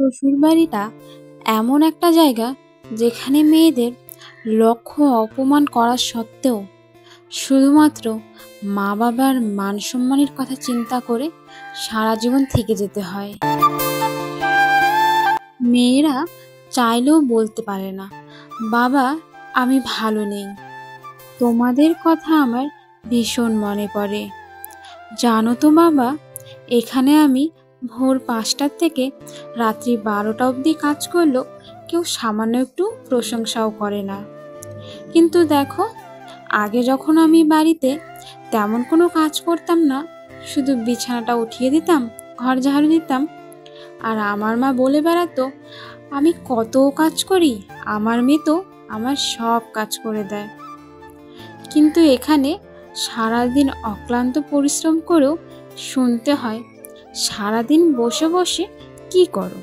শ্বশুরবাড়িটা এমন একটা জায়গা যেখানে মেয়েদের লক্ষ্য অপমান করা সত্ত্বেও শুধুমাত্র মা বাবার মান সম্মানের কথা চিন্তা করে সারা জীবন থেকে যেতে হয়। মেয়েরা চাইলেও বলতে পারে না, বাবা আমি ভালো নেই, তোমাদের কথা আমার ভীষণ মনে পড়ে। জানো তো বাবা, এখানে আমি ভোর ৫টার থেকে রাত্রি ১২টা অবধি কাজ করলেও কেউ সামান্য একটু প্রশংসাও করে না। কিন্তু দেখো, আগে যখন আমি বাড়িতে তেমন কোনো কাজ করতাম না, শুধু বিছানাটা উঠিয়ে দিতাম, ঘর ঝাড়ু দিতাম, আর আমার মা বলে বেড়াতো আমি কত কাজ করি, আমার মেয়ে তো আমার সব কাজ করে দেয়। কিন্তু এখানে সারাদিন অক্লান্ত পরিশ্রম করেও শুনতে হয় সারাদিন বসে বসে কি করো,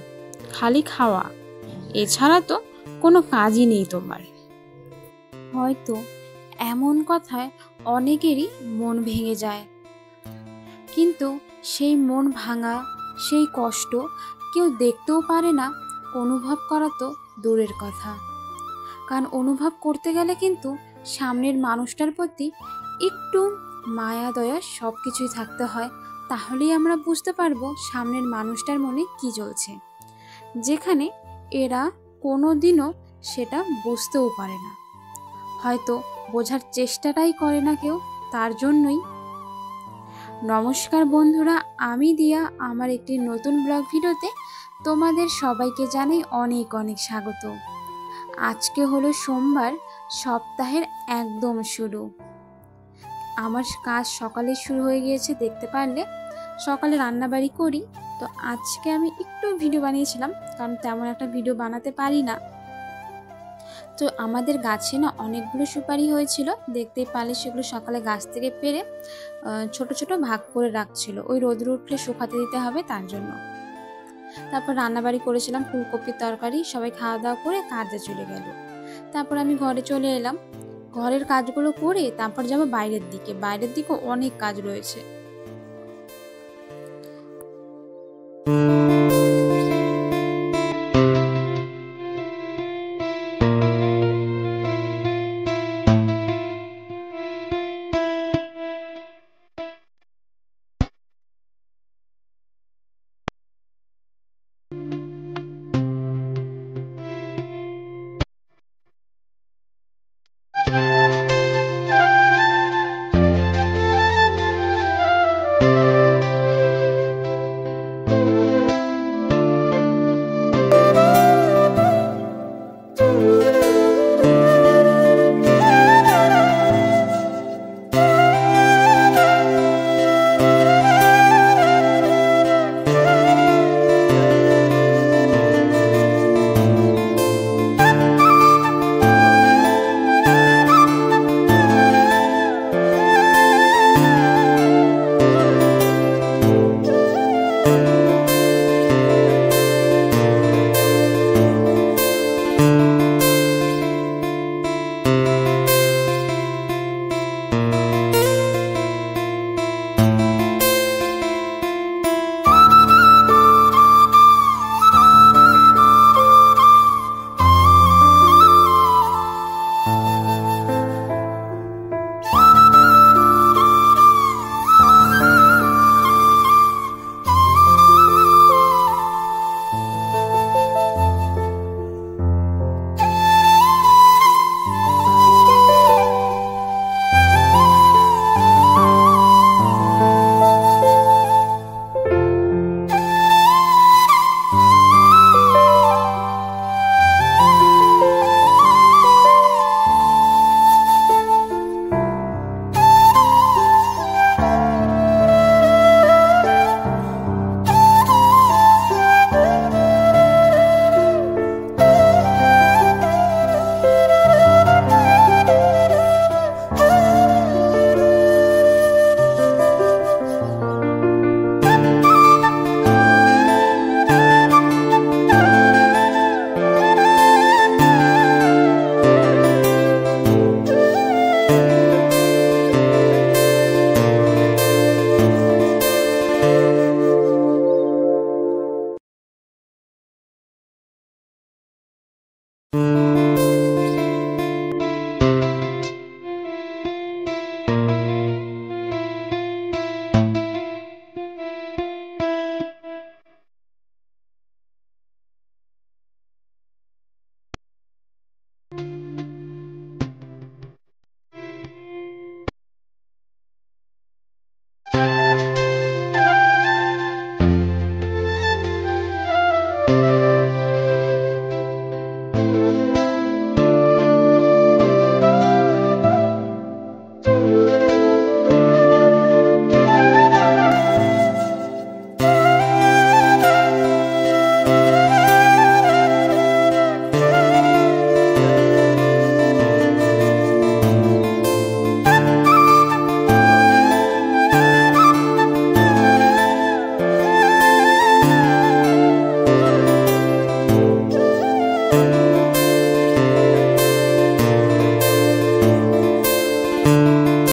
খালি খাওয়া, এছাড়া তো কোনো কাজই নেই তোমার। হয়তো এমন কথায় অনেকেরই মন ভেঙে যায়, কিন্তু সেই মন ভাঙা, সেই কষ্ট কেউ দেখতেও পারে না, অনুভব করা তো দূরের কথা। কারণ অনুভব করতে গেলে কিন্তু সামনের মানুষটার প্রতি একটু মায়া দয়া সব কিছুই থাকতে হয়, তাহলেই আমরা বুঝতে পারবো সামনের মানুষটার মনে কি চলছে, যেখানে এরা কোনো দিনও সেটা বুঝতেও পারে না, হয়তো বোঝার চেষ্টাটাই করে না কেউ, তার জন্যই। নমস্কার বন্ধুরা, আমি দিয়া আমার একটি নতুন ব্লগ ভিডিওতে তোমাদের সবাইকে জানাই অনেক অনেক স্বাগত। আজকে হলো সোমবার, সপ্তাহের একদম শুরু। আমার কাজ সকালে শুরু হয়ে গিয়েছে, দেখতে পারলে সকালে রান্নাবাড়ি করি। তো আজকে আমি একটু ভিডিও বানিয়েছিলাম, কারণ তেমন একটা ভিডিও বানাতে পারি না। তো আমাদের গাছে না অনেকগুলো সুপারি হয়েছিল, দেখতেই পারলে সেগুলো সকালে গাছ থেকে পেড়ে ছোট ছোট ভাগ করে রাখছিল, ওই রোদ্রে উঠলে শুকাতে দিতে হবে তার জন্য। তারপর রান্নাবাড়ি করেছিলাম ফুলকপির তরকারি, সবাই খাওয়া দাওয়া করে কাজে চলে গেল। তারপর আমি ঘরে চলে এলাম, ঘরের কাজগুলো করে তারপর যাবো বাইরের দিকে অনেক কাজ রয়েছে।